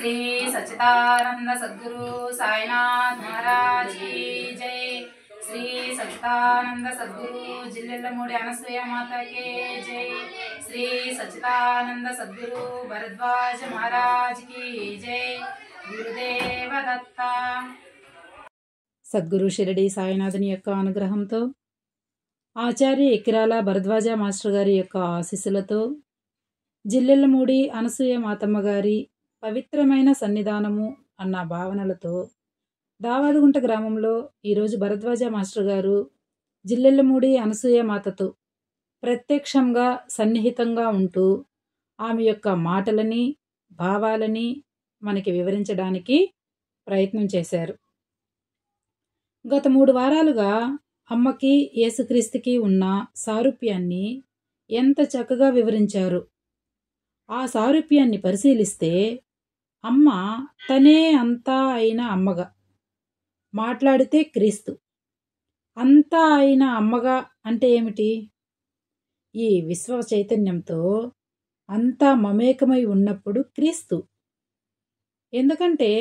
श्री सच्चिदानंद सद्गुरु साईनाथ महाराज की जय। श्री सच्चिदानंद सद्गुरु जिल्लेलमूडी అనసూయ माता के जय। श्री सच्चिदानंद सद्गुरु भरद्वाज महाराज की जय। गुरुदेव दत्त। సద్గురు షిరిడి సాయినాథుని యొక్క అనుగ్రహంతో ఆచార్య ఎకిరాల భరద్వాజ మాస్టర్ గారి యొక్క ఆశీస్సులతో జిల్లెళ్లమూడి అనసూయ మాతమ్మ గారి పవిత్రమైన సన్నిధానము అన్న భావనలతో దావాదుగుంట గ్రామంలో ఈరోజు భరద్వాజ మాస్టర్ గారు జిల్లెళ్లమూడి అనసూయ మాతతో ప్రత్యక్షంగా సన్నిహితంగా ఉంటూ ఆమె యొక్క మాటలని భావాలని మనకి వివరించడానికి ప్రయత్నం చేశారు. గత 3 వారాలుగా అమ్మకి యేసుక్రీస్తుకి ఉన్న సారూప్యాన్ని ఎంత చక్కగా వివరించారు. ఆ సారూప్యాన్ని పరిశీలిస్తే అమ్మ తనే అంతా అయిన అమ్మగా, మాట్లాడితే క్రీస్తు. అంతా అయిన అమ్మగా అంటే ఏమిటి? ఈ విశ్వ చైతన్యంతో అంతా మమేకమై ఉన్నప్పుడు క్రీస్తు. ఎందుకంటే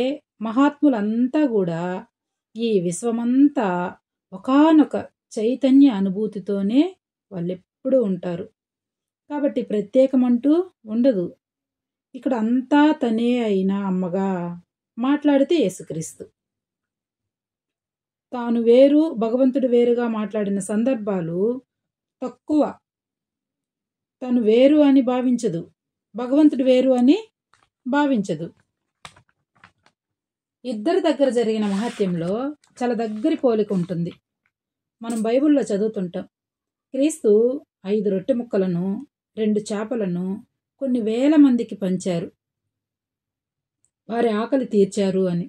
మహాత్ములంతా కూడా ఈ విశ్వమంతా ఒకానొక చైతన్య అనుభూతితోనే వాళ్ళెప్పుడూ ఉంటారు. కాబట్టి ప్రత్యేకమంటూ ఉండదు. ఇక్కడ అంతా తనే అయిన అమ్మగా, మాట్లాడితే యేసుక్రీస్తు. తాను వేరు, భగవంతుడు వేరుగా మాట్లాడిన సందర్భాలు తక్కువ. తను వేరు అని భావించదు, భగవంతుడు వేరు అని భావించదు. ఇద్దరి దగ్గర జరిగిన మహత్యంలో చాలా దగ్గరి పోలిక ఉంటుంది. మనం బైబిల్లో చదువుతుంటాం, క్రీస్తు 5 రొట్టె ముక్కలను 2 చేపలను కొన్ని వేల మందికి పంచారు, వారి ఆకలి తీర్చారు అని.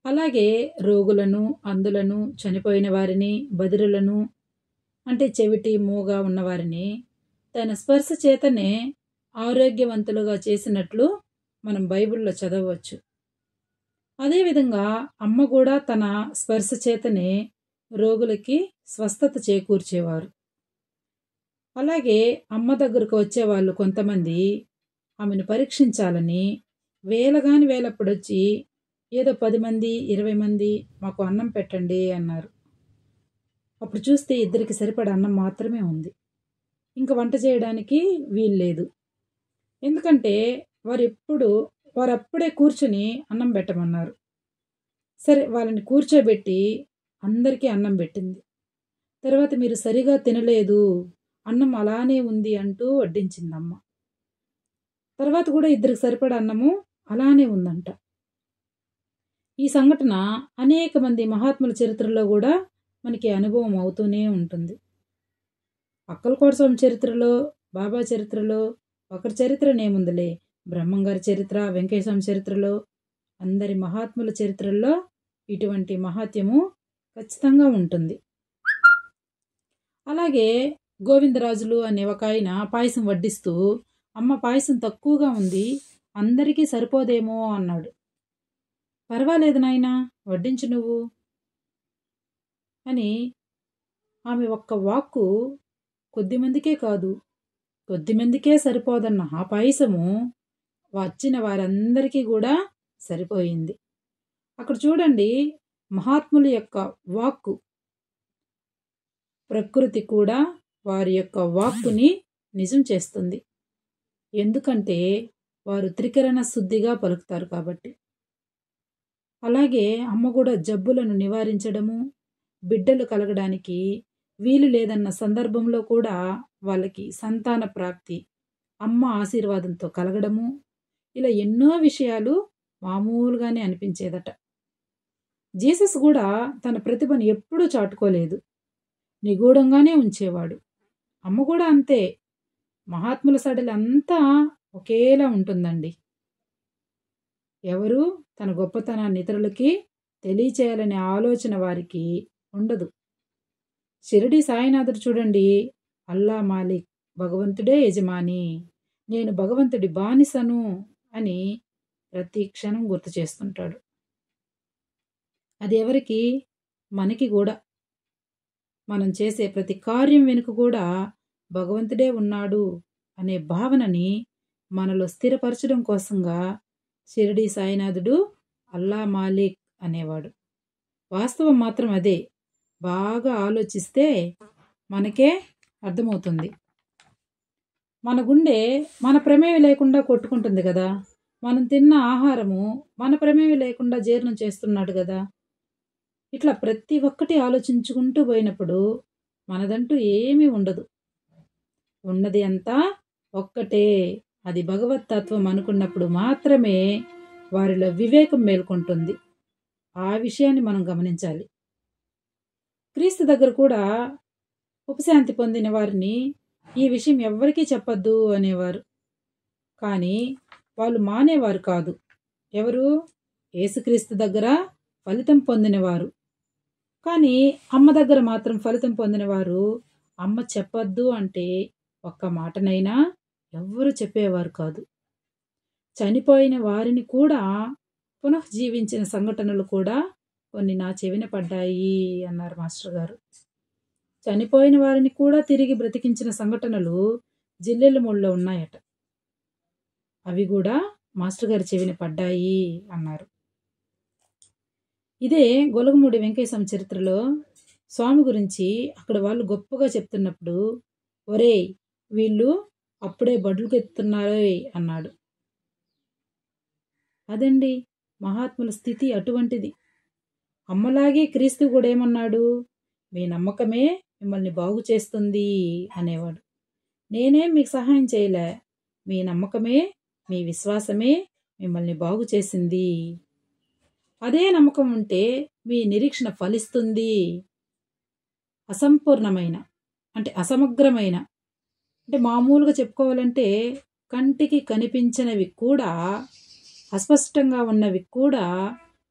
అలాగే రోగులను, అంధులను, చనిపోయిన వారిని, బదిరులను అంటే చెవిటి మూగా ఉన్నవారిని తన స్పర్శ చేతనే ఆరోగ్యవంతులుగా చేసినట్లు మనం బైబిల్లో చదవచ్చు. అదేవిధంగా అమ్మ కూడా తన స్పర్శ చేతనే రోగులకి స్వస్థత చేకూర్చేవారు. అలాగే అమ్మ దగ్గరకు వచ్చేవాళ్ళు కొంతమంది ఆమెను పరీక్షించాలని వేలగాని వేలప్పుడొచ్చి ఏదో 10 మంది 20 మంది మాకు అన్నం పెట్టండి అన్నారు. అప్పుడు చూస్తే ఇద్దరికి సరిపడ అన్నం మాత్రమే ఉంది. ఇంకా వంట చేయడానికి వీల్లేదు. ఎందుకంటే వారప్పుడే కూర్చుని అన్నం పెట్టమన్నారు. సరే, వాళ్ళని కూర్చోబెట్టి అందరికీ అన్నం పెట్టింది. తర్వాత మీరు సరిగా తినలేదు, అన్నం అలానే ఉంది అంటూ వడ్డించిందమ్మ. తర్వాత కూడా ఇద్దరికి సరిపడ అన్నము అలానే ఉందంట. ఈ సంఘటన అనేక మంది మహాత్ముల చరిత్రలో కూడా మనకి అనుభవం అవుతూనే ఉంటుంది. అక్కలకోట స్వామి చరిత్రలో, బాబా చరిత్రలో ఒకరి చరిత్రనేముందిలే, బ్రహ్మంగారి చరిత్ర, వెంకటేశ్వర చరిత్రలో, అందరి మహాత్ముల చరిత్రల్లో ఇటువంటి మహాత్యము ఖచ్చితంగా ఉంటుంది. అలాగే గోవిందరాజులు అనే ఒక ఆయన పాయసం వడ్డిస్తూ, అమ్మ పాయసం తక్కువగా ఉంది, అందరికీ సరిపోదేమో అన్నాడు. పర్వాలేదు నాయనా, వడ్డించు నువ్వు అని ఆమె ఒక్క వాక్కు కొద్దిమందికే కాదు, కొద్దిమందికే సరిపోదన్న ఆ పాయసము వచ్చిన వారందరికీ కూడా సరిపోయింది. అక్కడ చూడండి, మహాత్ముల యొక్క వాక్కు, ప్రకృతి కూడా వారి యొక్క వాక్కుని నిజం చేస్తుంది. ఎందుకంటే వారు త్రికరణ శుద్ధిగా పలుకుతారు కాబట్టి. అలాగే అమ్మ కూడా జబ్బులను నివారించడము, బిడ్డలు కలగడానికి వీలు లేదన్న సందర్భంలో కూడా వాళ్ళకి సంతాన ప్రాప్తి అమ్మ ఆశీర్వాదంతో కలగడము, ఇలా ఎన్నో విషయాలు మామూలుగానే అనిపించేదట. జీసస్ కూడా తన ప్రతిభను ఎప్పుడూ చాటుకోలేదు, నిగూఢంగానే ఉంచేవాడు. అమ్మ కూడా అంతే. మహాత్ముల సడలి అంతా ఒకేలా ఉంటుందండి. ఎవరు తన గొప్పతనాన్ని ఇతరులకి తెలియచేయాలనే ఆలోచన వారికి ఉండదు. షిరిడి సాయినాథుడు చూడండి, అల్లా మాలిక్, భగవంతుడే యజమాని, నేను భగవంతుడి బానిసను అని ప్రతి క్షణం గుర్తు చేస్తుంటాడు. అది ఎవరికి? మనకి కూడా. మనం చేసే ప్రతి కార్యం వెనుక కూడా భగవంతుడే ఉన్నాడు అనే భావనని మనలో స్థిరపరచడం కోసంగా షిరిడీ సాయినాథుడు అల్లా మాలిక్ అనేవాడు. వాస్తవం మాత్రం అదే. బాగా ఆలోచిస్తే మనకే అర్థమవుతుంది. మన గుండె మన ప్రమేయం లేకుండా కొట్టుకుంటుంది కదా. మనం తిన్న ఆహారము మన ప్రమేయం లేకుండా జీర్ణం చేస్తున్నాడు కదా. ఇట్లా ప్రతి ఒక్కటి ఆలోచించుకుంటూ పోయినప్పుడు మనదంటూ ఏమీ ఉండదు. ఉన్నది అంతా ఒక్కటే, అది భగవతత్వం అనుకున్నప్పుడు మాత్రమే వారిలో వివేకం మేల్కొంటుంది. ఆ విషయాన్ని మనం గమనించాలి. క్రీస్తు దగ్గర కూడా ఉపశాంతి పొందిన వారిని ఈ విషయం ఎవ్వరికీ చెప్పద్దు అనేవారు. కానీ వాళ్ళు మానేవారు కాదు. ఎవరు? యేసుక్రీస్తు దగ్గర ఫలితం పొందినవారు. కానీ అమ్మ దగ్గర మాత్రం ఫలితం పొందినవారు అమ్మ చెప్పొద్దు అంటే ఒక్క మాటనైనా ఎవ్వరూ చెప్పేవారు కాదు. చనిపోయిన వారిని కూడా పునఃజీవించిన సంఘటనలు కూడా కొన్ని నా చెవిన పడ్డాయి అన్నారు మాస్టర్ గారు. చనిపోయిన వారిని కూడా తిరిగి బ్రతికించిన సంఘటనలు జిల్లెళ్ళమూడిలో ఉన్నాయట. అవి కూడా మాస్టర్ గారి చెవిన పడ్డాయి అన్నారు. ఇదే గొలగమూడి వెంకటేశం చరిత్రలో స్వామి గురించి అక్కడ వాళ్ళు గొప్పగా చెప్తున్నప్పుడు, ఒరేయ్ వీళ్ళు అప్పుడే బడులుకెత్తున్నారే అన్నాడు. అదండి మహాత్ముల స్థితి అటువంటిది. అమ్మలాగే క్రీస్తు కూడా ఏమన్నాడు? మీ నమ్మకమే మిమ్మల్ని బాగు చేస్తుంది అనేవాడు. నేనేం మీకు సహాయం చేయలే, మీ నమ్మకమే, మీ విశ్వాసమే మిమ్మల్ని బాగు చేసింది. అదే నమ్మకం ఉంటే మీ నిరీక్షణ ఫలిస్తుంది. అసంపూర్ణమైన అంటే అసమగ్రమైన అంటే మామూలుగా చెప్పుకోవాలంటే కంటికి కనిపించినవి కూడా, అస్పష్టంగా ఉన్నవి కూడా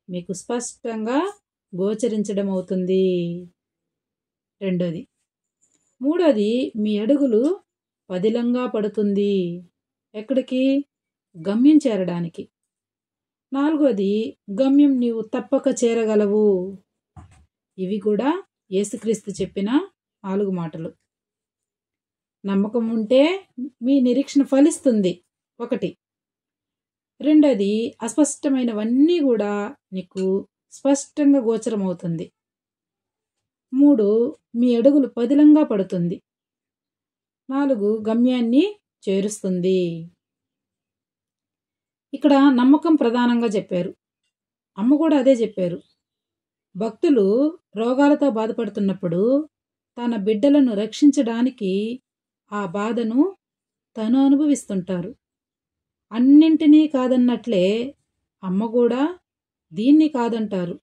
మీకు స్పష్టంగా గోచరించడం అవుతుంది. రెండోది. మూడోది, మీ అడుగులు పదిలంగా పడుతుంది. ఎక్కడికి? గమ్యం చేరడానికి. నాలుగోది, గమ్యం నీవు తప్పక చేరగలవు. ఇవి కూడా యేసుక్రీస్తు చెప్పిన 4 మాటలు. నమ్మకం ఉంటే మీ నిరీక్షణ ఫలిస్తుంది. 1. రెండోది, అస్పష్టమైనవన్నీ కూడా నీకు స్పష్టంగా గోచరమవుతుంది. 3, మీ అడుగులు పదిలంగా పడుతుంది. 4, గమ్యాన్ని చేరుస్తుంది. ఇక్కడ నమ్మకం ప్రధానంగా చెప్పారు. అమ్మ కూడా అదే చెప్పారు. భక్తులు రోగాలతో బాధపడుతున్నప్పుడు తన బిడ్డలను రక్షించడానికి ఆ బాధను తను అనుభవిస్తుంటారు. అన్నింటినీ కాదన్నట్లే అమ్మ కూడా దీన్ని కాదంటారు.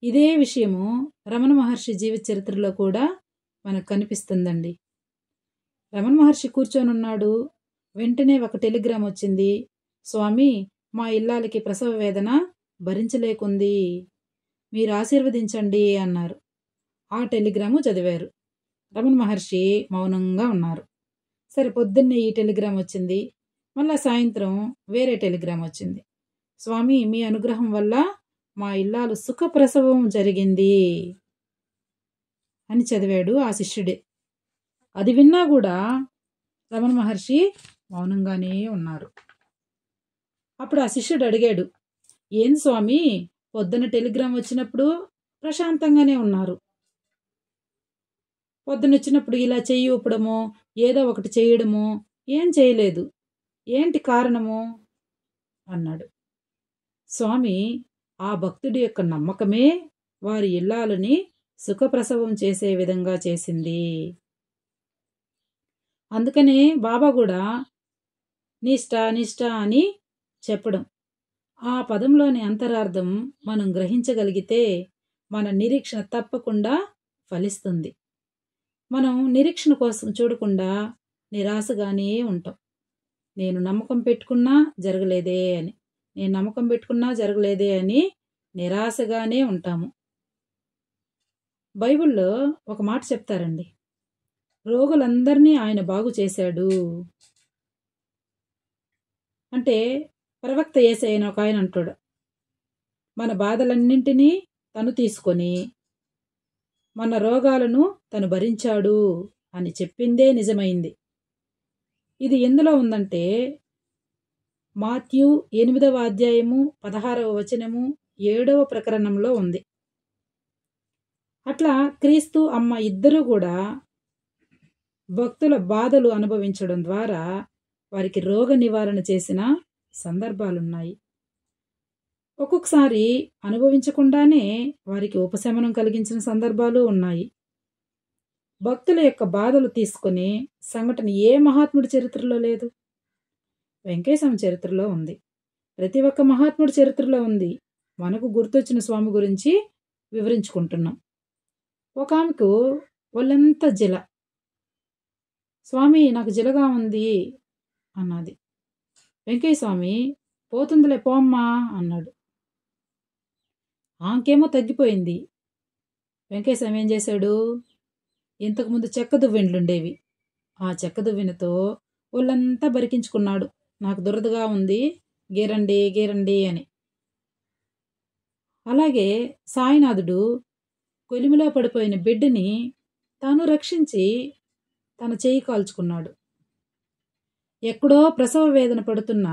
ఇదే విషయము రమణ మహర్షి జీవిత చరిత్రలో కూడా మనకు కనిపిస్తుందండి. రమణ మహర్షి కూర్చొని ఉన్నాడు. వెంటనే ఒక టెలిగ్రామ్ వచ్చింది. స్వామి, మా ఇల్లాలకి ప్రసవ వేదన భరించలేకుంది, మీరు ఆశీర్వదించండి అన్నారు. ఆ టెలిగ్రాము చదివారు. రమణ మహర్షి మౌనంగా ఉన్నారు. సరే, పొద్దున్నే ఈ టెలిగ్రామ్ వచ్చింది. మళ్ళా సాయంత్రం వేరే టెలిగ్రామ్ వచ్చింది. స్వామి, మీ అనుగ్రహం వల్ల మా ఇల్లాలు సుఖప్రసవం జరిగింది అని చదివాడు ఆ శిష్యుడే. అది విన్నా కూడా రమణ మహర్షి మౌనంగానే ఉన్నారు. అప్పుడు ఆ శిష్యుడు అడిగాడు, ఏం స్వామి, పొద్దున టెలిగ్రామ్ వచ్చినప్పుడు ప్రశాంతంగానే ఉన్నారు, పొద్దున వచ్చినప్పుడు ఇలా చెయ్యి ఊపడమో ఏదో ఒకటి చేయడమో ఏం చేయలేదు, ఏంటి కారణము అన్నాడు. స్వామి, ఆ భక్తుడి యొక్క నమ్మకమే వారి ఇల్లాలని సుఖప్రసవం చేసే విధంగా చేసింది. అందుకనే బాబా కూడా నిష్ఠ నిష్ఠ అని చెప్పడం. ఆ పదంలోని అంతరార్థం మనం గ్రహించగలిగితే మన నిరీక్షణ తప్పకుండా ఫలిస్తుంది. మనం నిరీక్షణ కోసం చూడకుండా నిరాశగానే ఉంటాం. నేను నమ్మకం పెట్టుకున్నా జరగలేదే అని, నేను నమ్మకం పెట్టుకున్నా జరగలేదే అని నిరాశగానే ఉంటాము. బైబిల్లో ఒక మాట చెప్తారండి, రోగులందరినీ ఆయన బాగు చేశాడు అంటే ప్రవక్త యేసయ్య ఒక ఆయన అంటాడు, మన బాధలన్నింటినీ తను తీసుకొని మన రోగాలను తను భరించాడు అని చెప్పిందే నిజమైంది. ఇది ఎందులో ఉందంటే మాథ్యూ 8వ అధ్యాయము 16వ వచనము 7వ ప్రకరణంలో ఉంది. అట్లా క్రీస్తు అమ్మ ఇద్దరూ కూడా భక్తుల బాధలు అనుభవించడం ద్వారా వారికి రోగ నివారణ చేసిన సందర్భాలున్నాయి. ఒక్కొక్కసారి అనుభవించకుండానే వారికి ఉపశమనం కలిగించిన సందర్భాలు ఉన్నాయి. భక్తుల యొక్క బాధలు తీసుకుని సంఘటన ఏ మహాత్ముడి చరిత్రలో లేదు? వెంకటేశ్వర చరిత్రలో ఉంది. ప్రతి ఒక్క మహాత్ముడి చరిత్రలో ఉంది. మనకు గుర్తొచ్చిన స్వామి గురించి వివరించుకుంటున్నాం. ఒక ఆమెకు ఒళ్ళంతా జిల. స్వామి నాకు జిలగా ఉంది అన్నది. వెంకయ్య స్వామి పోతుందిలే పోమ్మా అన్నాడు. ఆమెకేమో తగ్గిపోయింది. వెంకయ్య స్వామి ఏం చేశాడు? ఇంతకుముందు చెక్క దువ్వెండ్లుండేవి. ఆ చెక్క దువ్వెనతో ఒళ్ళంతా బరికించుకున్నాడు. నాకు దురదగా ఉంది, గీరండి గీరండి అని. అలాగే సాయినాథుడు కొలిమిలో పడిపోయిన బిడ్డని తాను రక్షించి తన చేయి కాల్చుకున్నాడు. ఎక్కడో ప్రసవ వేదన పడుతున్న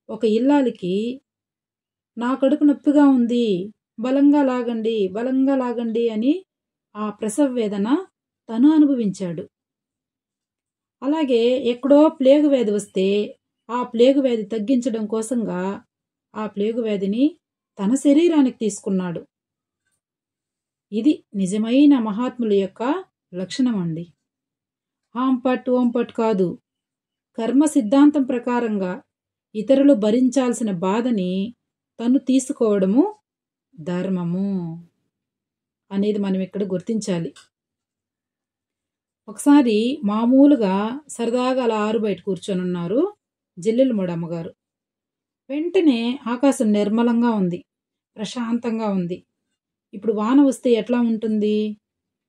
ఒక ఇల్లాలికి నా కడుపు నొప్పిగా ఉంది, బలంగా లాగండి బలంగా లాగండి అని ఆ ప్రసవ వేదన తను అనుభవించాడు. అలాగే ఎక్కడో ప్లేగు వ్యాధి వస్తే ఆ ప్లేగు వ్యాధి తగ్గించడం కోసంగా ఆ ప్లేగు వ్యాధిని తన శరీరానికి తీసుకున్నాడు. ఇది నిజమైన మహాత్ముల యొక్క లక్షణం అండి. ఆంపట్ ఓంపట్ కాదు. కర్మ సిద్ధాంతం ప్రకారంగా ఇతరులు భరించాల్సిన బాధని తను తీసుకోవడము ధర్మము అనేది మనం ఇక్కడ గుర్తించాలి. ఒకసారి మామూలుగా సరదాగా అలా ఆరు బయట కూర్చొని ఉన్నారు జిల్లెలమూడి అమ్మగారు. వెంటనే ఆకాశం నిర్మలంగా ఉంది, ప్రశాంతంగా ఉంది. ఇప్పుడు వాన వస్తే ఎట్లా ఉంటుంది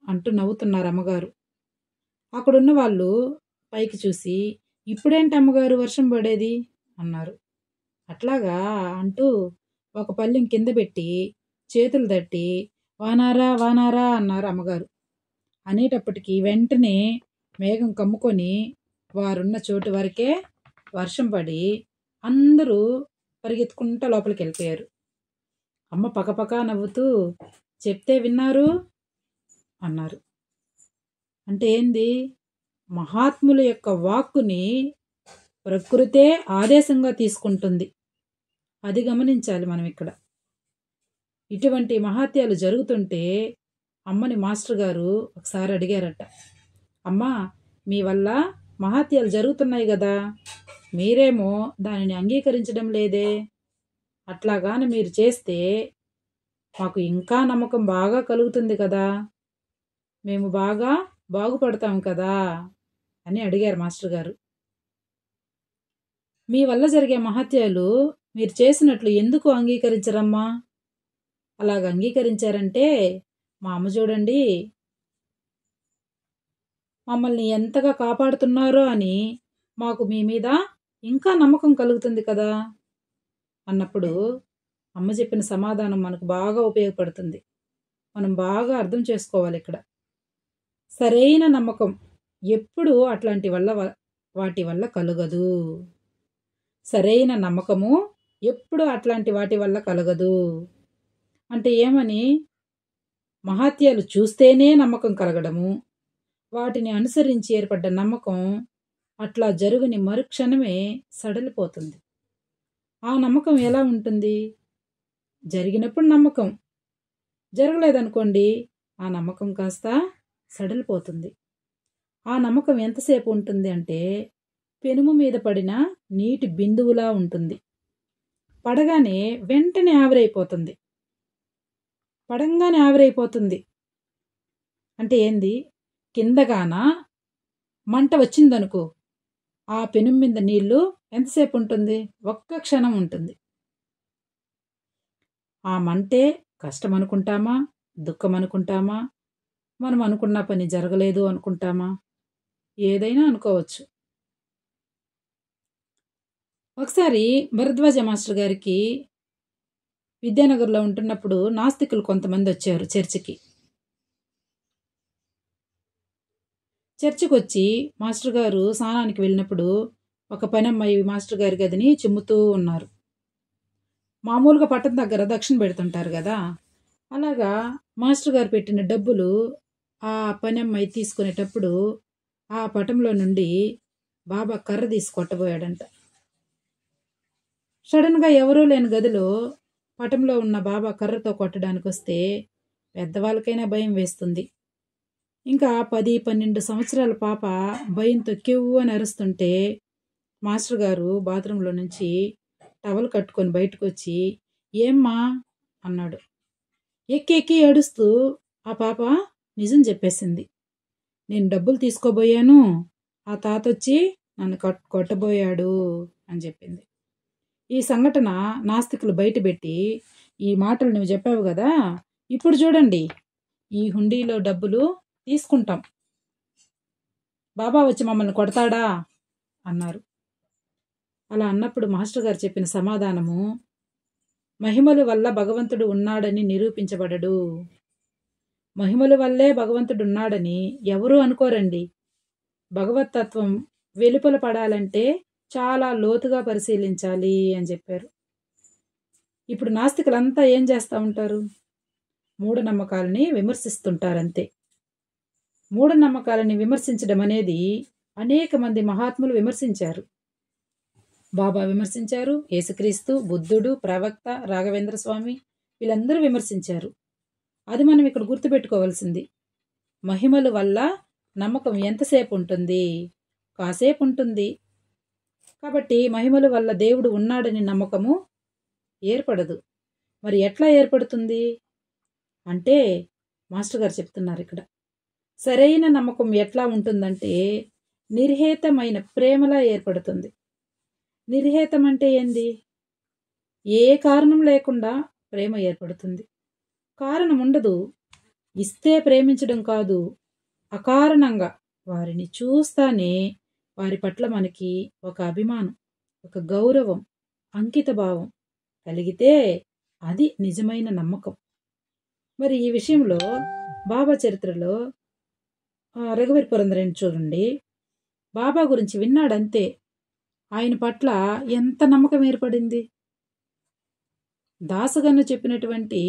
అంటూ నవ్వుతున్నారు అమ్మగారు. అక్కడున్న వాళ్ళు పైకి చూసి ఇప్పుడేంటి అమ్మగారు వర్షం పడేది అన్నారు. అట్లాగా అంటూ ఒక పళ్ళెం కింద పెట్టి చేతులు తట్టి వానారా వానారా అన్నారు అమ్మగారు. అనేటప్పటికీ వెంటనే మేఘం కమ్ముకొని వారున్న చోటు వరకే వర్షం పడి అందరూ పరిగెత్తుకుంటూ లోపలికి వెళ్ళిపోయారు. అమ్మ పకపక నవ్వుతూ చెప్తే విన్నారు అన్నారు. అంటే ఏంది? మహాత్ముల యొక్క వాక్కుని ప్రకృతే ఆదేశంగా తీసుకుంటుంది. అది గమనించాలి మనం ఇక్కడ. ఇటువంటి మహాత్యాలు జరుగుతుంటే అమ్మని మాస్టర్ గారు ఒకసారి అడిగారట, అమ్మా మీ వల్ల మహాత్యాలు జరుగుతున్నాయి కదా, మీరేమో దానిని అంగీకరించడం లేదే, అట్లాగాని మీరు చేస్తే మాకు ఇంకా నమ్మకం బాగా కలుగుతుంది కదా, మేము బాగా బాగుపడతాం కదా అని అడిగారు మాస్టర్ గారు. మీ వల్ల జరిగే మహత్యాలు మీరు చేసినట్లు ఎందుకు అంగీకరించరమ్మా? అలాగ అంగీకరించారంటే మా అమ్మ చూడండి మమ్మల్ని ఎంతగా కాపాడుతున్నారో అని మాకు మీ మీద ఇంకా నమ్మకం కలుగుతుంది కదా అన్నప్పుడు అమ్మ చెప్పిన సమాధానం మనకు బాగా ఉపయోగపడుతుంది. మనం బాగా అర్థం చేసుకోవాలి ఇక్కడ. సరైన నమ్మకం ఎప్పుడు అట్లాంటి వాటి వల్ల కలగదు. సరైన నమ్మకము ఎప్పుడు అట్లాంటి వాటి వల్ల కలగదు. అంటే ఏమని? మహాత్యాలు చూస్తేనే నమ్మకం కలగడము, వాటిని అనుసరించి ఏర్పడ్డ నమ్మకం అట్లా జరుగుని మరుక్షణమే సడలిపోతుంది. ఆ నమ్మకం ఎలా ఉంటుంది? జరిగినప్పుడు నమ్మకం, జరగలేదనుకోండి ఆ నమ్మకం కాస్త సడలిపోతుంది. ఆ నమ్మకం ఎంతసేపు ఉంటుంది అంటే పెనుము మీద పడిన నీటి బిందువులా ఉంటుంది. పడగానే వెంటనే ఆవిరైపోతుంది. పడంగానే ఆవిరైపోతుంది. అంటే ఏంది? కిందగాన మంట వచ్చిందనుకో, ఆ పెనుము మీద నీళ్లు ఎంతసేపు ఉంటుంది? ఒక్క క్షణం ఉంటుంది. ఆ మంటే కష్టం అనుకుంటామా, దుఃఖం అనుకుంటామా, మనం అనుకున్న పని జరగలేదు అనుకుంటామా, ఏదైనా అనుకోవచ్చు. ఒకసారి భరద్వాజ మాస్టర్ గారికి విద్యానగర్లో ఉంటున్నప్పుడు నాస్తికులు కొంతమంది వచ్చారు చర్చికి. చర్చికి వచ్చి మాస్టర్ గారు స్నానానికి వెళ్ళినప్పుడు ఒక పనమ్మాయి మాస్టర్ గారి గదిని చిమ్ముతూ ఉన్నారు. మామూలుగా పట్టం దగ్గర దక్షిణ పెడుతుంటారు కదా, అలాగా మాస్టర్ గారు పెట్టిన డబ్బులు ఆ పనమ్మాయి తీసుకునేటప్పుడు ఆ పటంలో నుండి బాబా కర్ర తీసి కొట్టబోయాడంట. సడన్గా ఎవరూ లేని గదిలో పటంలో ఉన్న బాబా కర్రతో కొట్టడానికి వస్తే పెద్దవాళ్ళకైనా భయం వేస్తుంది. ఇంకా 10-12 సంవత్సరాల పాప భయంతో కెవ్వు అని అరుస్తుంటే మాస్టర్ గారు బాత్రూంలో నుంచి టవల్ కట్టుకొని బయటకు వచ్చి, ఏమ్మా అన్నాడు. ఎక్కి ఎక్కి ఏడుస్తూ ఆ పాప నిజం చెప్పేసింది. నేను డబ్బులు తీసుకోబోయాను, ఆ తాత వచ్చి నన్ను కొట్టబోయాడు అని చెప్పింది. ఈ సంఘటన నాస్తికులు బయటపెట్టి, ఈ మాటలు నువ్వు చెప్పావు కదా, ఇప్పుడు చూడండి ఈ హుండీలో డబ్బులు తీసుకుంటాం, బాబా వచ్చి మమ్మల్ని కొడతాడా అన్నారు. అలా అన్నప్పుడు మాస్టర్ గారు చెప్పిన సమాధానము, మహిమల వల్ల భగవంతుడు ఉన్నాడని నిరూపించబడడు. మహిమల వల్లే భగవంతుడు ఉన్నాడని ఎవరూ అనుకోరండి. భగవతత్వం వెలుపల పడాలంటే చాలా లోతుగా పరిశీలించాలి అని చెప్పారు. ఇప్పుడు నాస్తికులంతా ఏం చేస్తూ ఉంటారు? మూఢనమ్మకాలని విమర్శిస్తుంటారంతే. మూఢనమ్మకాలని విమర్శించడం అనేది అనేక మంది మహాత్ములు విమర్శించారు. బాబా విమర్శించారు, యేసుక్రీస్తు, బుద్ధుడు, ప్రవక్త, రాఘవేంద్ర స్వామి వీళ్ళందరూ విమర్శించారు. అది మనం ఇక్కడ గుర్తుపెట్టుకోవాల్సింది. మహిమల వల్ల నమ్మకం ఎంతసేపు ఉంటుంది? కాసేపు ఉంటుంది. కాబట్టి మహిమల వల్ల దేవుడు ఉన్నాడని నమ్మకము ఏర్పడదు. మరి ఎట్లా ఏర్పడుతుంది అంటే మాస్టర్ గారు చెప్తున్నారు ఇక్కడ. సరైన నమ్మకం ఎట్లా ఉంటుందంటే నిర్హేతమైన ప్రేమలా ఏర్పడుతుంది. నిర్హేతం అంటే ఏంది? ఏ కారణం లేకుండా ప్రేమ ఏర్పడుతుంది. కారణం ఉండదు. ఇస్తే ప్రేమించడం కాదు, అకారణంగా వారిని చూస్తానే వారి పట్ల మనకి ఒక అభిమానం, ఒక గౌరవం, అంకిత భావం కలిగితే అది నిజమైన నమ్మకం. మరి ఈ విషయంలో బాబా చరిత్రలో రఘువీర్ పురందరని చూడండి. బాబా గురించి విన్నాడంతే, ఆయన పట్ల ఎంత నమ్మకం ఏర్పడింది. దాసగన్ను చెప్పినటువంటి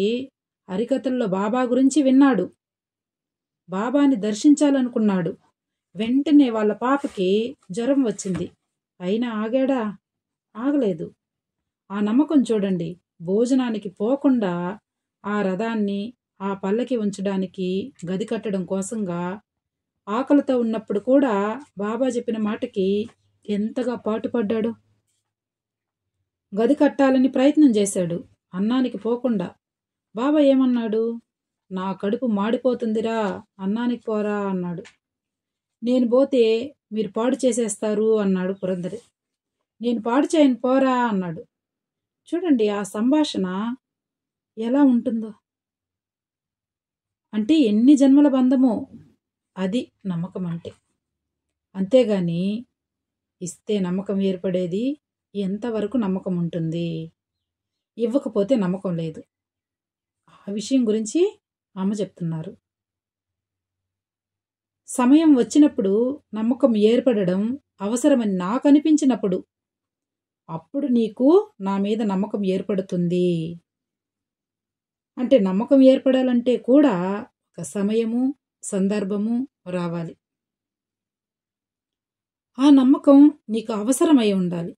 హరికథల్లో బాబా గురించి విన్నాడు, బాబాని దర్శించాలనుకున్నాడు. వెంటనే వాళ్ళ పాపకి జ్వరం వచ్చింది, అయినా ఆగాడా? ఆగలేదు. ఆ నమ్మకం చూడండి. భోజనానికి పోకుండా ఆ రథాన్ని ఆ పల్లకి ఉంచడానికి గది కట్టడం కోసంగా ఆకలితో ఉన్నప్పుడు కూడా బాబా చెప్పిన మాటకి ఎంతగా పాటుపడ్డాడు. గది కట్టాలని ప్రయత్నం చేశాడు, అన్నానికి పోకుండా. బాబా ఏమన్నాడు? నా కడుపు మాడిపోతుందిరా, అన్నానికి పోరా అన్నాడు. నేను పోతే మీరు పాడు చేసేస్తారు అన్నాడు పురందరి. నేను పాడు చేయను పోరా అన్నాడు. చూడండి ఆ సంభాషణ ఎలా ఉంటుందో. అంటే ఎన్ని జన్మల బంధమో అది నమ్మకం అంటే. అంతేగాని ఇస్తే నమ్మకం ఏర్పడేది ఎంతవరకు నమ్మకం ఉంటుంది, ఇవ్వకపోతే నమ్మకం లేదు. ఆ విషయం గురించి అమ్మ చెప్తున్నారు. సమయం వచ్చినప్పుడు నమ్మకం ఏర్పడడం అవసరమని నాకు అనిపించినప్పుడు అప్పుడు నీకు నా మీద నమ్మకం ఏర్పడుతుంది. అంటే నమ్మకం ఏర్పడాలంటే కూడా ఒక సమయము, సందర్భము రావాలి. ఆ నమ్మకం నీకు అవసరమై ఉండాలి.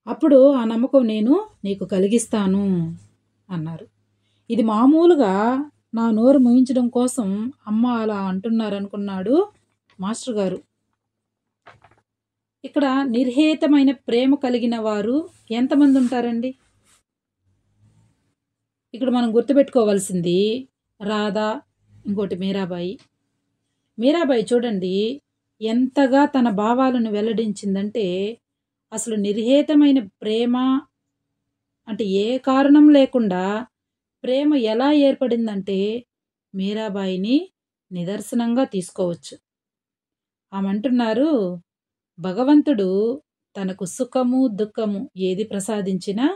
అప్పుడు ఆ నమ్మకం నేను నీకు కలిగిస్తాను అన్నారు. ఇది మామూలుగా నా నోరు ముయించడం కోసం అమ్మ అలా అంటున్నారనుకున్నాడు మాస్టర్ గారు. ఇక్కడ నిర్హేతమైన ప్రేమ కలిగిన వారు ఎంతమంది ఉంటారండి? ఇక్కడ మనం గుర్తుపెట్టుకోవాల్సింది రాధా, ఇంకోటి మీరాబాయి. మీరాబాయి చూడండి ఎంతగా తన భావాలను వెల్లడించిందంటే, అసలు నిర్హేతమైన ప్రేమ అంటే ఏ కారణం లేకుండా ప్రేమ ఎలా ఏర్పడిందంటే మీరాబాయిని నిదర్శనంగా తీసుకోవచ్చు. ఆమె అంటున్నారు, భగవంతుడు తనకు సుఖము దుఃఖము ఏది ప్రసాదించినా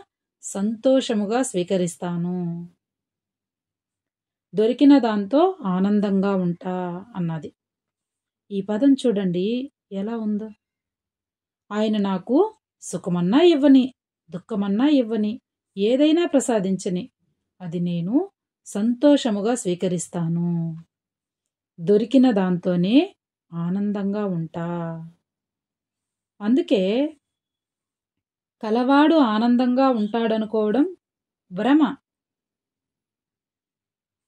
సంతోషముగా స్వీకరిస్తాను, దొరికిన దాంతో ఆనందంగా ఉంటా అన్నది. ఈ పదం చూడండి ఎలా ఉందో. ఆయన నాకు సుఖమన్నా ఇవ్వని, దుఃఖమన్నా ఇవ్వని, ఏదైనా ప్రసాదించని, అది నేను సంతోషముగా స్వీకరిస్తాను. దొరికిన దాంతోనే ఆనందంగా ఉంటా. అందుకే కలవాడు ఆనందంగా ఉంటాడనుకోవడం భ్రమ.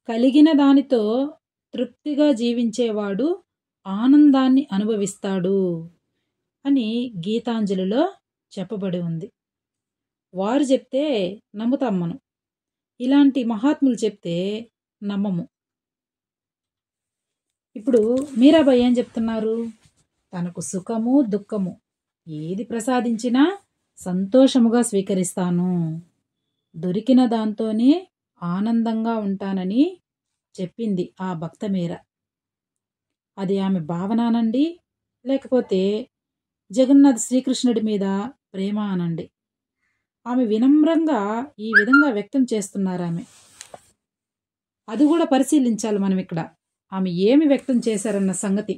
కలిగిన దానితో తృప్తిగా జీవించేవాడు ఆనందాన్ని అనుభవిస్తాడు అని గీతాంజలిలో చెప్పబడి ఉంది. వారు చెప్తే నమ్ముతాం మనం, ఇలాంటి మహాత్ములు చెప్తే నమ్మము. ఇప్పుడు మీరాబాయి ఏం చెప్తున్నారు? తనకు సుఖము దుఃఖము ఏది ప్రసాదించినా సంతోషముగా స్వీకరిస్తాను, దొరికిన దాంతోనే ఆనందంగా ఉంటానని చెప్పింది ఆ భక్త మీర. అది ఆమె భావనానండి, లేకపోతే జగన్నాథ్ శ్రీకృష్ణుడి మీద ప్రేమ అనండి. ఆమె వినమ్రంగా ఈ విధంగా వ్యక్తం చేస్తున్నారు. అది కూడా పరిశీలించాలి మనం ఇక్కడ. ఆమె ఏమి వ్యక్తం చేశారన్న సంగతి.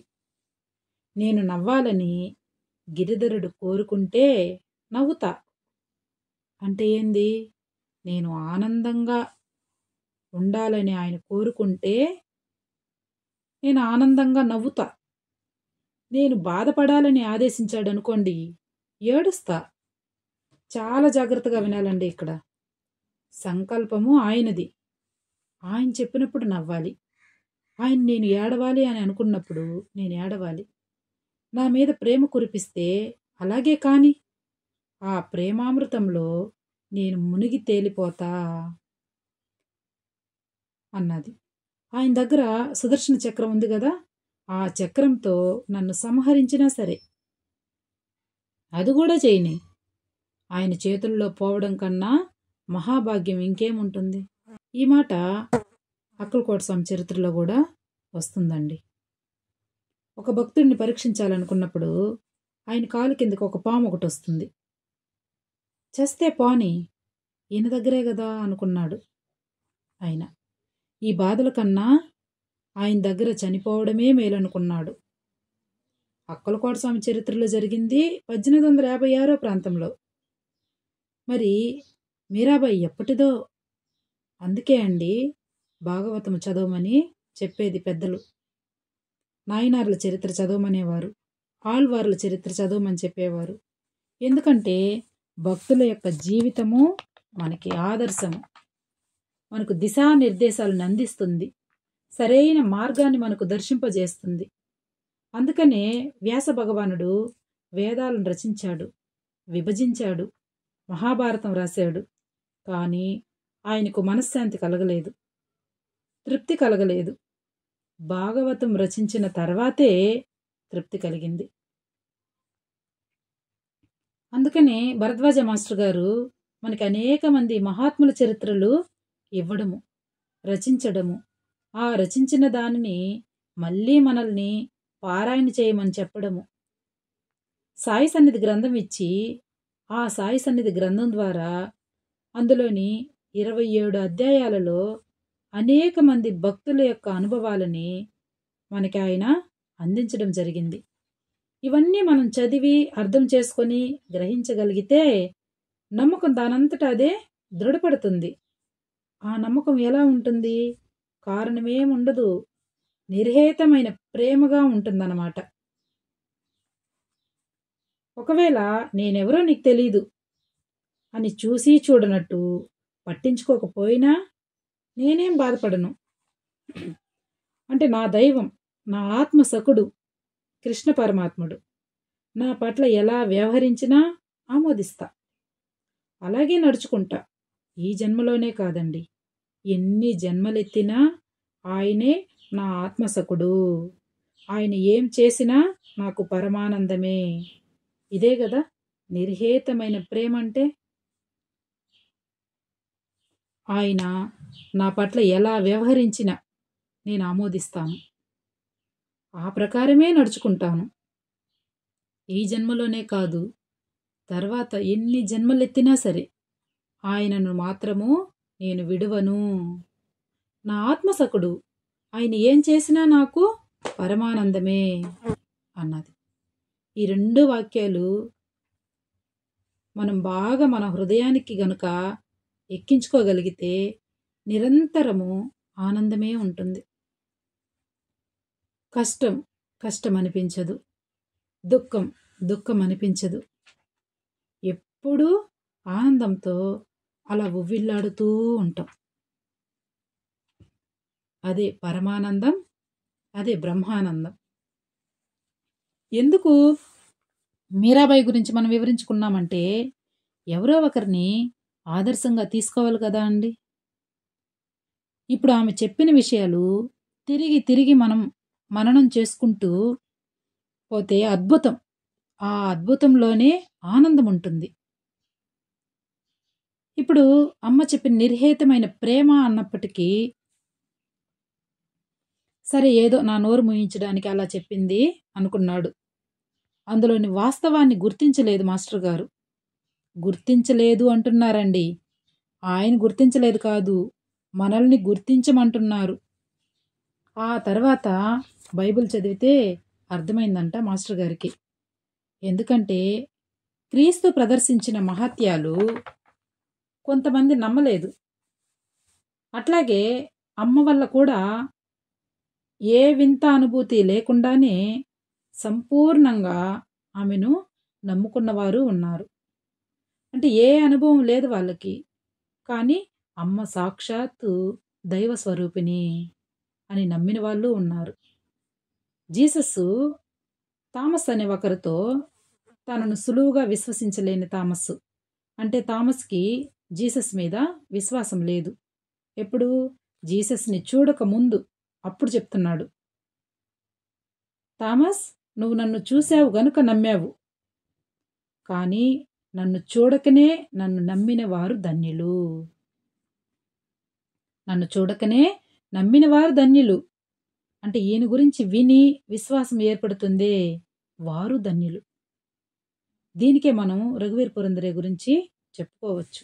నేను నవ్వాలని గిరిధరుడు కోరుకుంటే నవ్వుతా. అంటే ఏంది? నేను ఆనందంగా ఉండాలని ఆయన కోరుకుంటే నేను ఆనందంగా నవ్వుతా. నేను బాధపడాలని ఆదేశించాడు అనుకోండి, ఏడుస్తా. చాలా జాగ్రత్తగా వినాలండి ఇక్కడ. సంకల్పము ఆయనది. ఆయన చెప్పినప్పుడు నవ్వాలి. ఆయన నేను ఏడవాలి అని అనుకున్నప్పుడు నేను ఏడవాలి. నా మీద ప్రేమ కురిపిస్తే అలాగే కాని, ఆ ప్రేమామృతంలో నేను మునిగి తేలిపోతా అన్నది. ఆయన దగ్గర సుదర్శన చక్రం ఉంది కదా, ఆ చక్రంతో నన్ను సంహరించినా సరే, అది కూడా చేయని, ఆయన చేతుల్లో పోవడం కన్నా మహాభాగ్యం ఇంకేముంటుంది. ఈ మాట అక్కలకోట స్వామి చరిత్రలో కూడా వస్తుందండి. ఒక భక్తుడిని పరీక్షించాలనుకున్నప్పుడు ఆయన కాలు కిందకి ఒక పాము ఒకటి వస్తుంది. చేస్తే పాని, ఈయన దగ్గరే కదా అనుకున్నాడు ఆయన. ఈ బాధల కన్నా ఆయన దగ్గర చనిపోవడమే మేలనుకున్నాడు. అక్కలకోట స్వామి చరిత్రలో జరిగింది 1856 ప్రాంతంలో. మరి మీరాబాయి ఎప్పటిదో. అందుకే అండి భాగవతం చదవమని చెప్పేది పెద్దలు. నాయనార్ల చరిత్ర చదవమనేవారు, ఆళ్వార్ల చరిత్ర చదవమని చెప్పేవారు. ఎందుకంటే భక్తుల యొక్క జీవితము మనకి ఆదర్శము, మనకు దిశానిర్దేశాలను అందిస్తుంది, సరైన మార్గాన్ని మనకు దర్శింపజేస్తుంది. అందుకనే వ్యాస భగవానుడు వేదాలను రచించాడు, విభజించాడు, మహాభారతం రాశాడు. కానీ ఆయనకు మనశ్శాంతి కలగలేదు, తృప్తి కలగలేదు. భాగవతం రచించిన తర్వాతే తృప్తి కలిగింది. అందుకనే భరద్వాజ మాస్టర్ గారు మనకి అనేక మంది మహాత్ముల చరిత్రలు ఇవ్వడము, రచించడము, ఆ రచించిన దానిని మళ్ళీ మనల్ని పారాయణ చేయమని చెప్పడము, సాయి సన్నిధి గ్రంథం ఇచ్చి, ఆ సాయి సన్నిధి గ్రంథం ద్వారా అందులోని 27 అధ్యాయాలలో అనేక మంది భక్తుల యొక్క అనుభవాలని మనకి ఆయన అందించడం జరిగింది. ఇవన్నీ మనం చదివి అర్థం చేసుకొని గ్రహించగలిగితే నమ్మకం దానంతటా అదే దృఢపడుతుంది. ఆ నమ్మకం ఎలా ఉంటుంది? కారణమేముండదు, నిర్హేతమైన ప్రేమగా ఉంటుందన్నమాట. ఒకవేళ నేనెవరో నీకు తెలీదు అని చూసి చూడనట్టు పట్టించుకోకపోయినా నేనేం బాధపడను. అంటే నా దైవం, నా ఆత్మసఖుడు కృష్ణ పరమాత్ముడు నా పట్ల ఎలా వ్యవహరించినా ఆమోదిస్తా, అలాగే నడుచుకుంటా. ఈ జన్మలోనే కాదండి, ఎన్ని జన్మలెత్తినా ఆయనే నా ఆత్మసఖుడు. ఆయన ఏం చేసినా నాకు పరమానందమే. ఇదే కదా నిర్హేతమైన ప్రేమ అంటే. ఆయన నా పట్ల ఎలా వ్యవహరించినా నేను ఆమోదిస్తాను, ఆ ప్రకారమే నడుచుకుంటాను. ఈ జన్మలోనే కాదు, తర్వాత ఎన్ని జన్మలెత్తినా సరే ఆయనను మాత్రము నేను విడువను. నా ఆత్మసఖుడు, ఆయన ఏం చేసినా నాకు పరమానందమే అన్నది. ఈ 2 వాక్యాలు మనం బాగా మన హృదయానికి గనుక ఎక్కించుకోగలిగితే నిరంతరము ఆనందమే ఉంటుంది. కష్టం కష్టం అనిపించదు, దుఃఖం దుఃఖం అనిపించదు. ఎప్పుడూ ఆనందంతో అలా ఉవ్విల్లాడుతూ ఉంటాం. అదే పరమానందం, అదే బ్రహ్మానందం. ఎందుకు మీరాబాయి గురించి మనం వివరించుకున్నామంటే, ఎవరో ఒకరిని ఆదర్శంగా తీసుకోవాలి కదా అండి. ఇప్పుడు ఆమె చెప్పిన విషయాలు తిరిగి తిరిగి మనం మననం చేసుకుంటూ పోతే అద్భుతం. ఆ అద్భుతంలోనే ఆనందం ఉంటుంది. ఇప్పుడు అమ్మ చెప్పిన నిర్హేతమైన ప్రేమ అన్నప్పటికీ, సరే ఏదో నా నోరు మూయించడానికి అలా చెప్పింది అనుకున్నాడు. అందులోని వాస్తవాన్ని గుర్తించలేదు మాస్టర్ గారు. గుర్తించలేదు అంటున్నారండి. ఆయన గుర్తించలేదు కాదు, మనల్ని గుర్తించమంటున్నారు. ఆ తర్వాత బైబిల్ చదివితే అర్థమైందంట మాస్టర్ గారికి. ఎందుకంటే క్రీస్తు ప్రదర్శించిన మహత్యాలు కొంతమంది నమ్మలేదు. అట్లాగే అమ్మ వల్ల కూడా ఏ వింత అనుభూతి లేకుండానే సంపూర్ణంగా ఆమెను నమ్ముకున్నవారు ఉన్నారు. అంటే ఏ అనుభవం లేదు వాళ్ళకి, కానీ అమ్మ సాక్షాత్తు దైవ స్వరూపిణి అని నమ్మిన వాళ్ళు ఉన్నారు. జీసస్ థామస్ అనే ఒకరితో తనను సులువుగా విశ్వసించలేని థామస్, అంటే థామస్కి జీసస్ మీద విశ్వాసం లేదు. ఎప్పుడు? జీసస్ని చూడక ముందు. అప్పుడు చెప్తున్నాడు, థామస్, నువ్వు నన్ను చూశావు గనుక నమ్మావు, కానీ నన్ను చూడకనే నన్ను నమ్మిన వారు ధన్యులు. నన్ను చూడకనే నమ్మిన వారు ధన్యులు. అంటే ఈయన గురించి విని విశ్వాసం ఏర్పడుతుందే, వారు ధన్యులు. దీనికే మనం రఘువీర్ పురందరే గురించి చెప్పుకోవచ్చు.